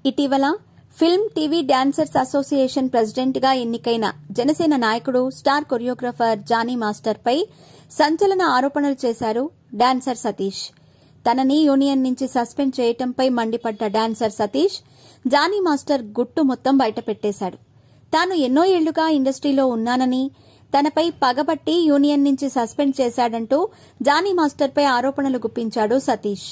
ఇటీవల film TV dancers association president గా ఎన్నికైన జనసేన నాయకుడు స్టార్ కొరియోగ్రాఫర్ జానీ మాస్టర్ పై సంచలన ఆరోపణలు చేశారు డాన్సర్ సతీష్. తనని యూనియన్ నుంచి సస్పెండ్ చేయటంపై మండిపడ్డ డాన్సర్ సతీష్ జానీ మాస్టర్ గుట్టు మొత్తం బయటపెట్టేశాడు. తాను ఎన్నో ఏళ్లుగా ఇండస్ట్రీలో ఉన్నానని, తనపై పగబట్టి యూనియన్ నుంచి సస్పెండ్ చేశాడంటూ జానీ మాస్టర్ పై ఆరోపణలు గుప్పించాడు సతీష్.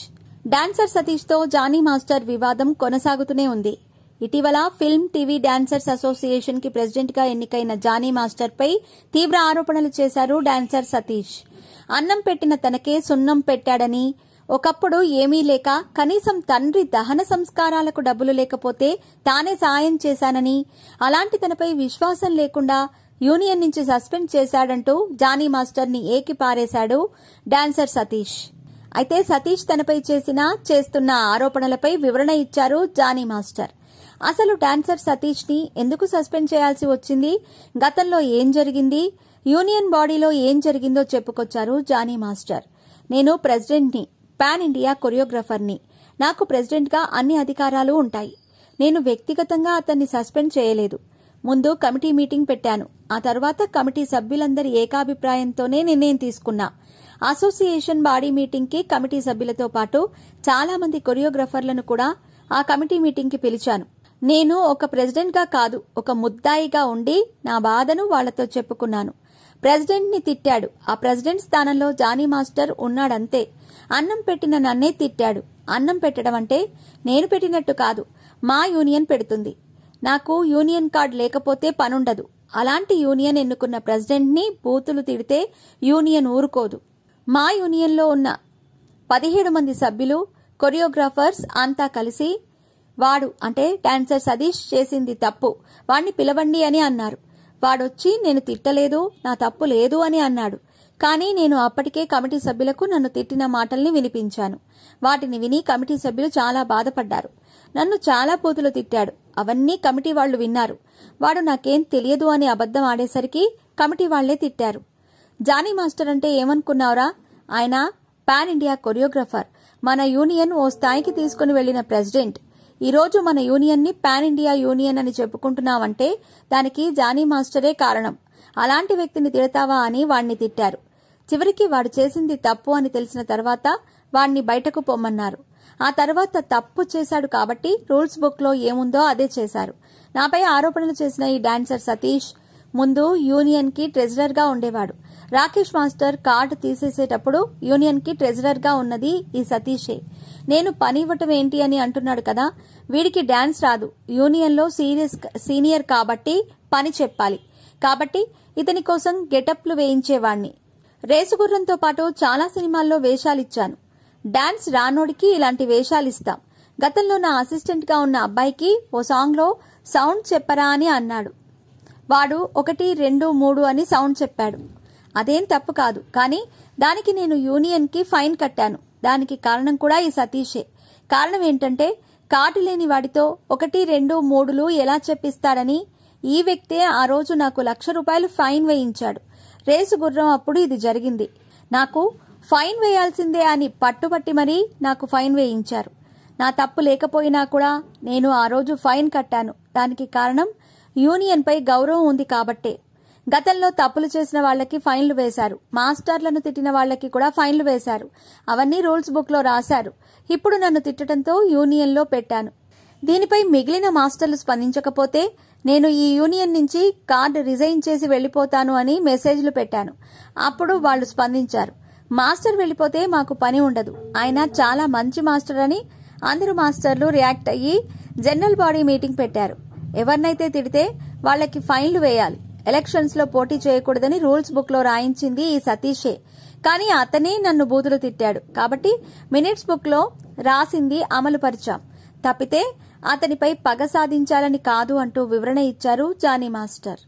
డాన్సర్ సతీష్ తో జానీ మాస్టర్ వివాదం కొనసాగుతూనే ఉంది. ఇటీవల ఫిల్మ్ టీవీ డాన్సర్స్ అసోసియేషన్ కి ప్రెసిడెంట్ గా ఎన్నికైన జానీ మాస్టర్ పై తీవ్ర ఆరోపణలు చేశారు డాన్సర్ సతీష్. అన్నం పెట్టిన తనకే సున్నం పెట్టాడని, ఒకప్పుడు ఏమీ లేక కనీసం తండ్రి దహన సంస్కారాలకు డబ్బులు లేకపోతే తానే సాయం చేశానని, అలాంటి తనపై విశ్వాసం లేకుండా యూనియన్ నుంచి సస్పెండ్ చేశాడంటూ జానీ మాస్టర్ ని ఏకిపారేశాడు డాన్సర్ సతీష్. అయితే సతీష్ తనపై చేస్తున్న ఆరోపణలపై వివరణ ఇచ్చారు జానీ మాస్టర్. అసలు డాన్సర్ సతీష్ ని ఎందుకు సస్పెండ్ చేయాల్సి వచ్చింది, గతంలో ఏం జరిగింది, యూనియన్ బాడీలో ఏం జరిగిందో చెప్పుకొచ్చారు జానీ మాస్టర్. నేను ప్రెసిడెంట్ని, పాన్ ఇండియా కొరియోగ్రాఫర్ని. నాకు ప్రెసిడెంట్ గా అన్ని అధికారాలు ఉంటాయి. నేను వ్యక్తిగతంగా అతన్ని సస్పెండ్ చేయలేదు. ముందు కమిటీ మీటింగ్ పెట్టాను. ఆ తర్వాత కమిటీ సభ్యులందరి ఏకాభిప్రాయంతోనే నిర్ణయం తీసుకున్నా. అసోసియేషన్ బాడీ మీటింగ్ కి కమిటీ సభ్యులతో పాటు చాలా మంది కొరియోగ్రాఫర్లను కూడా ఆ కమిటీ మీటింగ్ కి పిలిచాను. నేను ఒక ప్రెసిడెంట్ గా కాదు, ఒక ముద్దాయిగా ఉండి నా బాధను వాళ్లతో చెప్పుకున్నాను. ప్రెసిడెంట్ ని తిట్టాడు. ఆ ప్రెసిడెంట్ స్థానంలో జానీ మాస్టర్ ఉన్నాడంతే. అన్నం పెట్టిన నన్నే తిట్టాడు. అన్నం పెట్టడం అంటే నేను పెట్టినట్టు కాదు, మా యూనియన్ పెడుతుంది. నాకు యూనియన్ కార్డు లేకపోతే పనుండదు. అలాంటి యూనియన్ ఎన్నుకున్న ప్రెసిడెంట్ ని బూతులు తిడితే యూనియన్ ఊరుకోదు. మా యూనియన్లో ఉన్న 17 మంది సభ్యులు, కొరియోగ్రాఫర్స్ అంతా కలిసి వాడు అంటే డాన్సర్ సతీష్ చేసింది తప్పు, వాణ్ణి పిలవండి అని అన్నారు. వాడొచ్చి నేను తిట్టలేదు, నా తప్పు లేదు అని అన్నాడు. కానీ నేను అప్పటికే కమిటీ సభ్యులకు నన్ను తిట్టిన మాటల్ని వినిపించాను. వాటిని విని కమిటీ సభ్యులు చాలా బాధపడ్డారు. నన్ను చాలా బూతులు తిట్టాడు. అవన్నీ కమిటీ వాళ్లు విన్నారు. వాడు నాకేం తెలియదు అని అబద్దం ఆడేసరికి కమిటీ వాళ్లే తిట్టారు. జానీ మాస్టర్ అంటే ఏమనుకున్నావురా? ఆయన పాన్ ఇండియా కొరియోగ్రాఫర్, మన యూనియన్ ఓ స్థాయికి తీసుకుని వెళ్లిన ప్రెసిడెంట్. ఈరోజు మన యూనియన్ ని పాన్ ఇండియా యూనియన్ అని చెప్పుకుంటున్నావంటే దానికి జానీ మాస్టరే కారణం. అలాంటి వ్యక్తిని తిడతావా అని వాణ్ణి తిట్టారు. చివరికి వాడు చేసింది తప్పు అని తెలిసిన తర్వాత వాణ్ణి బయటకు పొమ్మన్నారు. ఆ తర్వాత తప్పు చేశాడు కాబట్టి రూల్స్ బుక్ లో ఏముందో అదే చేశారు. నాపై ఆరోపణలు చేసిన ఈ డాన్సర్ సతీష్ ముందు యూనియన్ కి ట్రెజరర్ గా ఉండేవాడు. రాకేష్ మాస్టర్ కార్డు తీసేసేటప్పుడు యూనియన్ కి ట్రెజరర్ గా ఉన్నది ఈ సతీషే. నేను పని ఇవ్వటం ఏంటి అని అంటున్నాడు కదా. వీడికి డాన్స్ రాదు, యూనియన్ లో సీనియర్ కాబట్టి పని చెప్పాలి. కాబట్టి ఇతని కోసం గెటప్లు వేయించేవాణ్ణి. రేసుగుర్రంతో పాటు చాలా సినిమాల్లో వేషాలిచ్చాను. డాన్స్ రానోడికి ఇలాంటి వేషాలిస్తాం. గతంలో నా అసిస్టెంట్ గా ఉన్న అబ్బాయికి ఓ సాంగ్ లో సౌండ్ చెప్పరా అని అన్నాడు. వాడు 1, 2, 3 అని సౌండ్ చెప్పాడు. అదేం తప్పు కాదు, కానీ దానికి నేను యూనియన్ కి ఫైన్ కట్టాను. దానికి కారణం కూడా ఈ సతీషే. కారణం ఏంటంటే కార్డు లేని వాడితో 1, 2, 3లు ఎలా చెప్పిస్తాడని ఈ వ్యక్తే ఆ రోజు నాకు ₹1,00,000 ఫైన్ వేయించాడు. రేసు గుర్రం అప్పుడు ఇది జరిగింది. నాకు ఫైన్ వేయాల్సిందే అని పట్టుబట్టి మరీ నాకు ఫైన్ వేయించారు. నా తప్పు లేకపోయినా కూడా నేను ఆ రోజు ఫైన్ కట్టాను. దానికి కారణం యూనియన్ పై గౌరవం ఉంది కాబట్టే. గతంలో తప్పులు చేసిన వాళ్లకి ఫైన్లు వేశారు. మాస్టర్లను తిట్టిన వాళ్లకి కూడా ఫైన్లు వేశారు. అవన్నీ రూల్స్ బుక్ లో రాశారు. ఇప్పుడు నన్ను తిట్టడంతో యూనియన్ లో పెట్టాను. దీనిపై మిగిలిన మాస్టర్లు స్పందించకపోతే నేను ఈ యూనియన్ నుంచి కార్డు రిజైన్ చేసి వెళ్లిపోతాను అని మెసేజ్లు పెట్టాను. అప్పుడు వాళ్లు స్పందించారు. మాస్టర్ వెళ్లిపోతే మాకు పని ఉండదు, ఆయన చాలా మంచి మాస్టర్ అని అందరూ మాస్టర్లు రియాక్ట్ అయ్యి జనరల్ బాడీ మీటింగ్ పెట్టారు. ఎవరినైతే తిడితే వాళ్లకి ఫైన్లు వేయాలి. ఎలక్షన్స్ లో పోటీ చేయకూడదని రూల్స్ బుక్ లో రాయించింది ఈ సతీషే. కానీ అతనే నన్ను బూతులు తిట్టాడు కాబట్టి మినిట్స్ బుక్ లో రాసింది అమలు పరిచాం. తప్పితే అతనిపై పగ సాధించాలని కాదు అంటూ వివరణ ఇచ్చారు జానీ మాస్టర్.